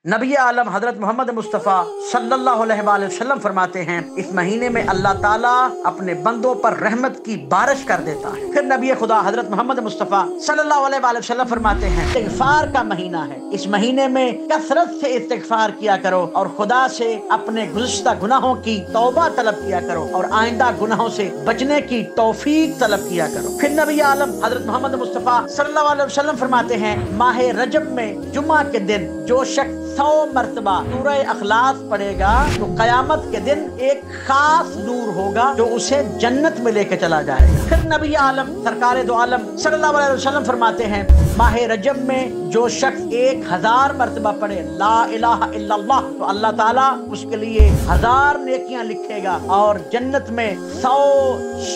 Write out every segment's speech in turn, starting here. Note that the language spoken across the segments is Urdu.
نبی عالم حضرت محمد مصطفیٰ صلی اللہ علیہ وآلہ وسلم فرماتے ہیں اس مہینے میں اللہ تعالیٰ اپنے بندوں پر رحمت کی بارش کر دیتا ہے۔ پھر نبی خدا حضرت محمد مصطفیٰ صلی اللہ علیہ وآلہ وسلم فرماتے ہیں استغفار کا مہینہ ہے، اس مہینے میں کثرت سے استغفار کیا کرو اور خدا سے اپنے گزشتہ گناہوں کی توبہ طلب کیا کرو اور آئندہ گناہوں سے بچنے کی توفیق طلب کیا کرو۔ پھر نبی عالم حضرت محمد مصطفیٰ صلی اللہ علیہ وسلم فرماتے ہیں ماہ رجب میں جمعہ کے دن جو شخص 100 مرتبہ سورہ اخلاص پڑھے گا تو قیامت کے دن ایک خاص نور ہوگا جو اسے جنت میں لے کے چلا جائے گا۔ پھر نبی عالم سرکار دو عالم صلی اللہ علیہ وسلم فرماتے ہیں ماہ رجب میں جو شخص 1000 مرتبہ پڑھے لا الہ الا اللہ تو اللہ تعالیٰ اس کے لیے 1000 نیکیاں لکھے گا اور جنت میں 100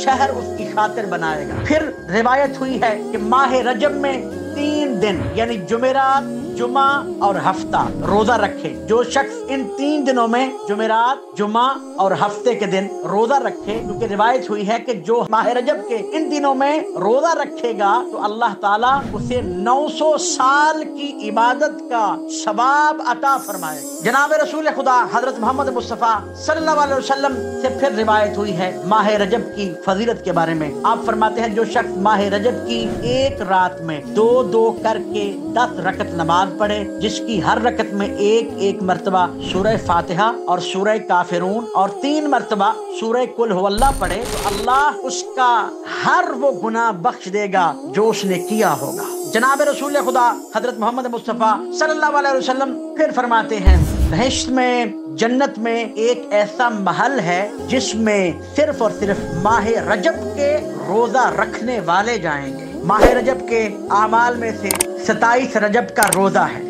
شہر اس کی خاطر بنائے گا۔ پھر روایت ہوئی ہے کہ ماہ رجب میں 3 دن یعنی جمعرات، جمعہ اور ہفتہ روزہ رکھے، جو شخص ان 3 دنوں میں جمعرات، جمعہ اور ہفتے کے دن روزہ رکھے، کیونکہ روایت ہوئی ہے کہ جو ماہ رجب کے ان دنوں میں روزہ رکھے گا تو اللہ تعالیٰ اسے 900 سال کی عبادت کا ثواب عطا فرمائے۔ جناب رسول خدا حضرت محمد مصطفیٰ صلی اللہ علیہ وسلم سے پھر روایت ہوئی ہے ماہ رجب کی فضیلت کے بارے میں۔ آپ فرماتے ہیں جو شخص ماہ رجب کی ایک رات میں 2 کر کے 10 رکعت نماز پڑھے، جس کی ہر رکعت میں ایک مرتبہ سورہ فاتحہ اور سورہ کافرون اور 3 مرتبہ سورہ قل هو اللہ پڑھے تو اللہ اس کا ہر وہ گناہ بخش دے گا جو اس نے کیا ہوگا۔ جناب رسول خدا حضرت محمد مصطفیٰ صلی اللہ علیہ وسلم پھر فرماتے ہیں بہشت میں، جنت میں ایک ایسا محل ہے جس میں صرف اور صرف ماہ رجب کے روزہ رکھنے والے جائیں گے۔ ماہ رجب کے اعمال میں سے 27 رجب کا روزہ ہے۔